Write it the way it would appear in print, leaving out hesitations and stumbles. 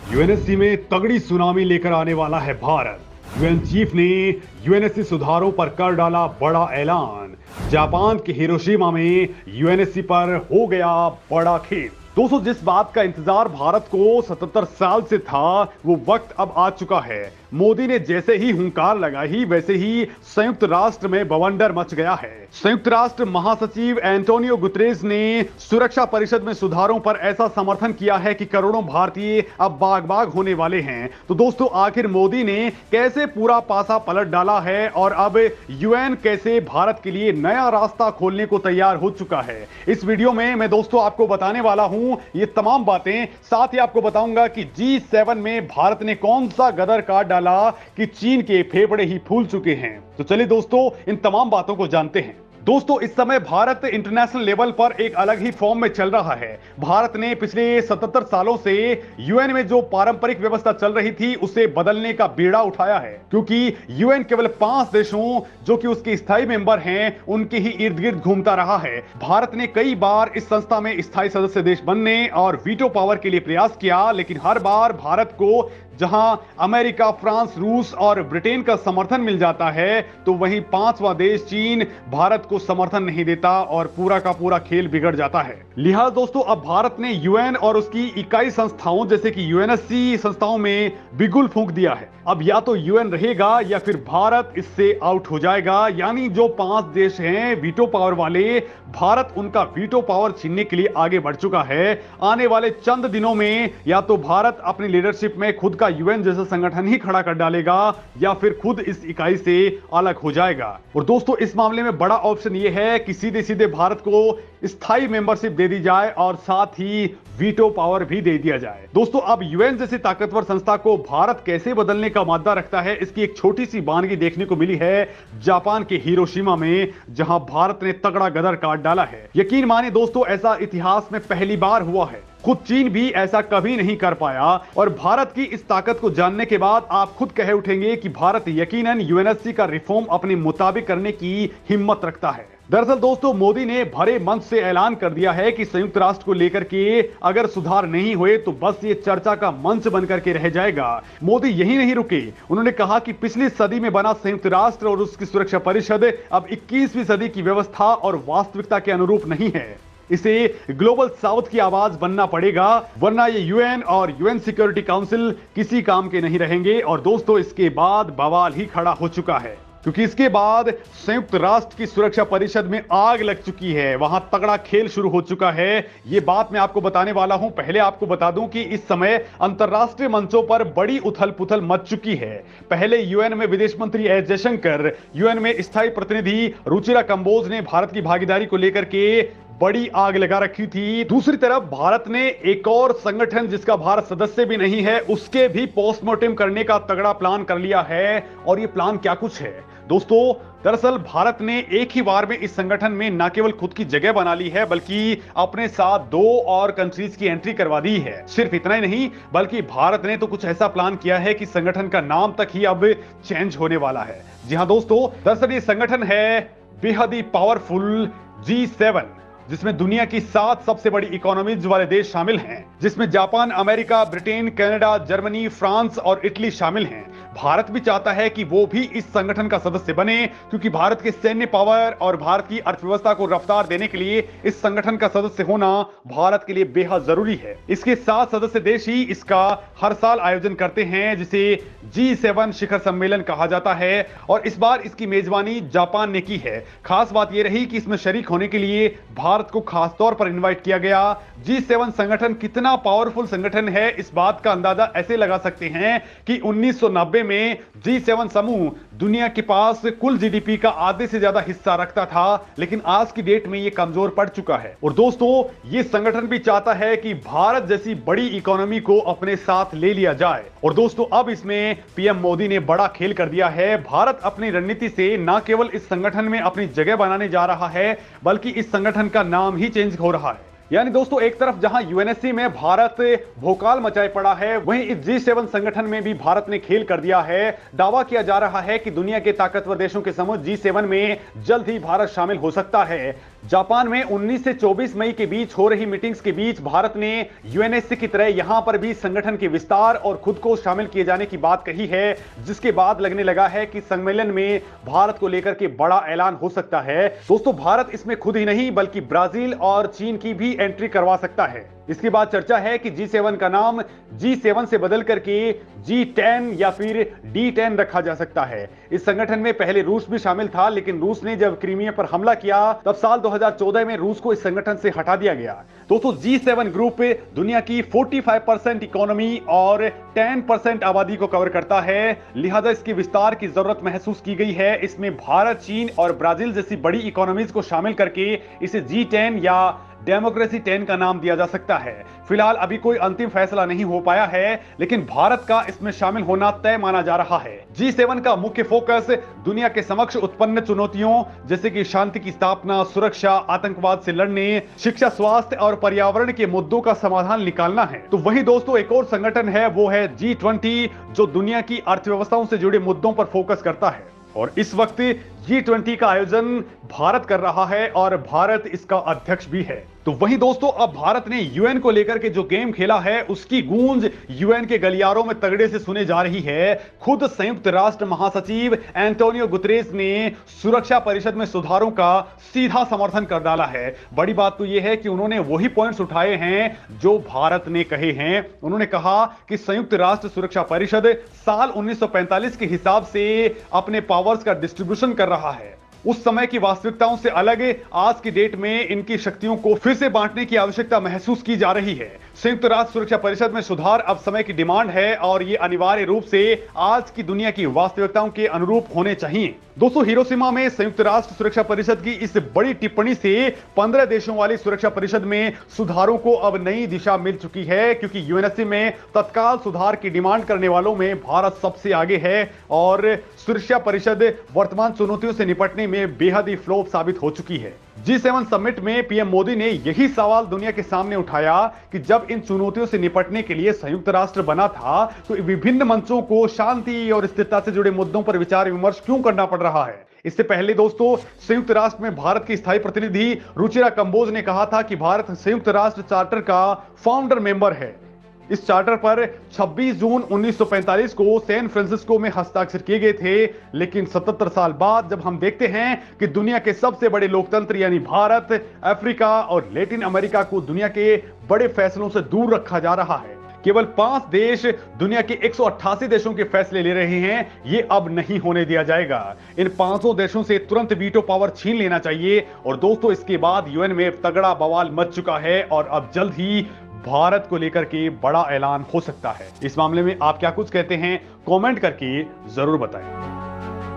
UNSC में तगड़ी tsunami लेकर आने वाला है भारत। यूएन चीफ ने यूएनएससी सुधारों पर कर डाला बड़ा ऐलान। जापान के हिरोशिमा में यूएनएससी पर हो गया बड़ा खेल। दोस्तों, जिस बात का इंतजार भारत को 77 साल से था वो वक्त अब आ चुका है। मोदी ने जैसे ही हुंकार लगाई वैसे ही संयुक्त राष्ट्र में बवंडर मच गया है। संयुक्त राष्ट्र महासचिव एंटोनियो गुतेरेस ने सुरक्षा परिषद में सुधारों पर ऐसा समर्थन किया है कि करोड़ों भारतीय अब बाग बाग होने वाले हैं। तो दोस्तों, आखिर मोदी ने कैसे पूरा पासा पलट डाला है और अब यूएन कैसे भारत के लिए नया रास्ता खोलने को तैयार हो चुका है, इस वीडियो में मैं दोस्तों आपको बताने वाला हूं ये तमाम बातें। साथ ही आपको बताऊंगा कि G7 में भारत ने कौन सा गदर काट डाला कि चीन के फेफड़े ही फूल चुके हैं। तो चलिए दोस्तों, इन तमाम बातों को जानते हैं। दोस्तों, इस समय भारत इंटरनेशनल लेवल पर एक अलग ही फॉर्म में चल रहा है। भारत ने पिछले 77 सालों से यूएन में जो पारंपरिक व्यवस्था चल रही थी उसे बदलने का बीड़ा उठाया है, क्योंकि यूएन केवल 5 देशों जो कि उसके स्थायी मेंबर हैं उनके ही इर्द गिर्द घूमता रहा है। भारत ने कई बार इस संस्था में स्थायी सदस्य देश बनने और वीटो पावर के लिए प्रयास किया, लेकिन हर बार भारत को जहां अमेरिका, फ्रांस, रूस और ब्रिटेन का समर्थन मिल जाता है तो वहीं 5वां देश चीन भारत को समर्थन नहीं देता और पूरा का पूरा खेल बिगड़ जाता है। लिहाजा दोस्तों, अब भारत ने यूएन और उसकी इकाई संस्थाओं जैसे कि यूएनएससी संस्थाओं में बिगुल फूंक दिया है। अब या तो यूएन रहेगा या फिर भारत इससे आउट हो जाएगा। यानी जो 5 देश हैं वीटो पावर वाले, भारत उनका वीटो पावर छीनने के लिए आगे बढ़ चुका है। आने वाले चंद दिनों में या तो भारत अपनी लीडरशिप में खुद का यूएन जैसा संगठन ही खड़ा कर डालेगा या फिर खुद इस इकाई से अलग हो जाएगा। और दोस्तों, इस मामले में बड़ा ऑप्शन यह है कि सीधे सीधे भारत को स्थायी मेंबरशिप दे दी जाए और साथ ही वीटो पावर भी दे दिया जाए। दोस्तों, अब यूएन जैसी ताकतवर संस्था को भारत कैसे बदलने का मादा रखता है, इसकी एक छोटी सी बानगी देखने को मिली है जापान के हिरोशिमा में, जहां भारत ने तगड़ा गदर काट डाला है। यकीन माने दोस्तों, ऐसा इतिहास में पहली बार हुआ है। खुद चीन भी ऐसा कभी नहीं कर पाया और भारत की इस ताकत को जानने के बाद आप खुद कहे उठेंगे कि भारत यकीनन यूएनएससी का रिफॉर्म अपने मुताबिक करने की हिम्मत रखता है। दरअसल दोस्तों, मोदी ने भरे मंच से ऐलान कर दिया है कि संयुक्त राष्ट्र को लेकर के अगर सुधार नहीं हुए तो बस ये चर्चा का मंच बनकर के रह जाएगा। मोदी यही नहीं रुके, उन्होंने कहा कि पिछली सदी में बना संयुक्त राष्ट्र और उसकी सुरक्षा परिषद अब 21वीं सदी की व्यवस्था और वास्तविकता के अनुरूप नहीं है। इसे ग्लोबल साउथ की आवाज बनना पड़ेगा, वरना ये यूएन और यूएन सिक्योरिटी काउंसिल किसी काम के नहीं रहेंगे। और दोस्तों, इसके बाद बवाल ही खड़ा हो चुका है, क्योंकि इसके बाद संयुक्त राष्ट्र की सुरक्षा परिषद में आग लग चुकी है, वहां तगड़ा खेल शुरू हो चुका है। यह बात मैं आपको बताने वाला हूं। पहले आपको बता दूं कि इस समय अंतरराष्ट्रीय मंचों पर बड़ी उथल पुथल मच चुकी है। पहले यूएन में विदेश मंत्री एस जयशंकर, यूएन में स्थायी प्रतिनिधि रुचिरा कंबोज ने भारत की भागीदारी को लेकर के बड़ी आग लगा रखी थी। दूसरी तरफ भारत ने एक और संगठन जिसका भारत सदस्य भी नहीं है उसके भी पोस्टमार्टम करने का तगड़ा प्लान कर लिया है। और ये प्लान क्या कुछ है दोस्तों, दरअसल भारत ने एक ही बार में इस संगठन में न केवल खुद की जगह बना ली है बल्कि अपने साथ 2 और कंट्रीज की एंट्री करवा दी है। सिर्फ इतना ही नहीं बल्कि भारत ने तो कुछ ऐसा प्लान किया है कि संगठन का नाम तक ही अब चेंज होने वाला है। जी हां दोस्तों, दरअसल ये संगठन है बेहद ही पावरफुल G7, जिसमें दुनिया की 7 सबसे बड़ी इकोनॉमीज वाले देश शामिल हैं, जिसमें Japan, America, Britain, Canada, Germany, France और इटली शामिल हैं। भारत भी चाहता है कि वो भी इस संगठन का सदस्य बने, क्योंकि भारत के सैन्य पावर और भारत की अर्थव्यवस्था को रफ्तार देने के लिए इस संगठन का सदस्य होना भारत के लिए बेहद जरूरी है। इसके 7 सदस्य देश ही इसका हर साल आयोजन करते हैं, जिसे G7 शिखर सम्मेलन कहा जाता है। और इस बार इसकी मेजबानी जापान ने की है। खास बात यह रही कि इसमें शरीक होने के लिए भारत को खास तौर पर इनवाइट किया गया। G7 संगठन कितना पावरफुल संगठन है, इस बात का अंदाजा ऐसे लगा सकते हैं कि 1990 में G7 समूह दुनिया के पास कुल जीडीपी का आधे से ज्यादा हिस्सा रखता था, लेकिन आज की डेट में यह कमजोर पड़ चुका है। और दोस्तों, यह संगठन भी चाहता है कि भारत जैसी बड़ी इकोनॉमी को अपने साथ ले लिया जाए। और दोस्तों, अब इसमें पीएम मोदी ने बड़ा खेल कर दिया है। भारत अपनी रणनीति से न केवल इस संगठन में अपनी जगह बनाने जा रहा है बल्कि इस संगठन का नाम ही चेंज हो रहा है। यानी दोस्तों, एक तरफ जहां यूएनएससी में भारत भोकाल मचाए पड़ा है, वहीं इस G7 संगठन में भी भारत ने खेल कर दिया है। दावा किया जा रहा है कि दुनिया के ताकतवर देशों के समूह G7 में जल्द ही भारत शामिल हो सकता है। जापान में 19 से 24 मई के बीच हो रही मीटिंग्स के बीच भारत ने यूएनएससी की तरह यहां पर भी संगठन के विस्तार और खुद को शामिल किए जाने की बात कही है, जिसके बाद लगने लगा है कि सम्मेलन में भारत को लेकर के बड़ा ऐलान हो सकता है। दोस्तों, भारत इसमें खुद ही नहीं बल्कि ब्राजील और चीन की भी एंट्री करवा सकता है। इसके बाद चर्चा है कि G7 का नाम G7 से बदल करके G10 या फिर D10 रखा जा सकता है। इस संगठन में पहले रूस भी शामिल था, लेकिन रूस ने जब क्रीमिया पर हमला किया तब साल 2014 में रूस को इस संगठन से हटा दिया गया। दोस्तों, G7 ग्रुप दुनिया की 45% इकोनॉमी और 10% आबादी को कवर करता है, लिहाजा इसके विस्तार की जरूरत महसूस की गई है। इसमें भारत, चीन और ब्राजील जैसी बड़ी इकोनॉमीज को शामिल करके इसे G10 या डेमोक्रेसी 10 का नाम दिया जा सकता है। फिलहाल अभी कोई अंतिम फैसला नहीं हो पाया है, लेकिन भारत का इसमें शामिल होना तय माना जा रहा है। G7 का मुख्य फोकस दुनिया के समक्ष उत्पन्न चुनौतियों जैसे कि शांति की स्थापना, सुरक्षा, आतंकवाद से लड़ने, शिक्षा, स्वास्थ्य और पर्यावरण के मुद्दों का समाधान निकालना है। तो वही दोस्तों, एक और संगठन है, वो है G20, जो दुनिया की अर्थव्यवस्थाओं से जुड़े मुद्दों पर फोकस करता है। और इस वक्त G20 का आयोजन भारत कर रहा है और भारत इसका अध्यक्ष भी है। तो वहीं दोस्तों, अब भारत ने यूएन को लेकर के जो गेम खेला है उसकी गूंज यूएन के गलियारों में तगड़े से सुने जा रही है। खुद संयुक्त राष्ट्र महासचिव एंटोनियो गुतरेस ने सुरक्षा परिषद में सुधारों का सीधा समर्थन कर डाला है। बड़ी बात तो यह है कि उन्होंने वही पॉइंट्स उठाए हैं जो भारत ने कहे हैं। उन्होंने कहा कि संयुक्त राष्ट्र सुरक्षा परिषद साल 1945 के हिसाब से अपने पावर्स का डिस्ट्रीब्यूशन कर रहा है। उस समय की वास्तविकताओं से अलग आज की डेट में इनकी शक्तियों को फिर से बांटने की आवश्यकता महसूस की जा रही है। संयुक्त राष्ट्र सुरक्षा परिषद में सुधार अब समय की डिमांड है और ये अनिवार्य रूप से आज की दुनिया की वास्तविकताओं के अनुरूप होने चाहिए। दोस्तों, हिरोशिमा में संयुक्त राष्ट्र सुरक्षा परिषद की इस बड़ी टिप्पणी से 15 देशों वाली सुरक्षा परिषद में सुधारों को अब नई दिशा मिल चुकी है, क्योंकि यूएनएससी में तत्काल सुधार की डिमांड करने वालों में भारत सबसे आगे है और सुरक्षा परिषद वर्तमान चुनौतियों से निपटने में बेहद ही फ्लॉप साबित हो चुकी है। G7 समिट में पीएम मोदी ने यही सवाल दुनिया के सामने उठाया कि जब इन चुनौतियों से निपटने के लिए संयुक्त राष्ट्र बना था तो विभिन्न मंचों को शांति और स्थिरता से जुड़े मुद्दों पर विचार विमर्श क्यों करना पड़ रहा है। इससे पहले दोस्तों, संयुक्त राष्ट्र में भारत की स्थायी प्रतिनिधि रुचिरा कंबोज ने कहा था कि भारत संयुक्त राष्ट्र चार्टर का फाउंडर मेंबर है। इस चार्टर पर 26 जून 1945 को सैन फ्रांसिस्को में हस्ताक्षर किए गए थे, लेकिन 77 साल बाद जब हम देखते हैं कि दुनिया के सबसे बड़े लोकतंत्र यानी भारत, अफ्रीका और लैटिन अमेरिका को दुनिया के बड़े फैसलों से दूर रखा जा रहा है, केवल 5 देश दुनिया के 188 देशों के फैसले ले रहे हैं, ये अब नहीं होने दिया जाएगा। इन 500 देशों से तुरंत वीटो पावर छीन लेना चाहिए। और दोस्तों, इसके बाद यूएन में तगड़ा बवाल मच चुका है और अब जल्द ही भारत को लेकर के बड़ा ऐलान हो सकता है। इस मामले में आप क्या कुछ कहते हैं, कमेंट करके जरूर बताएं।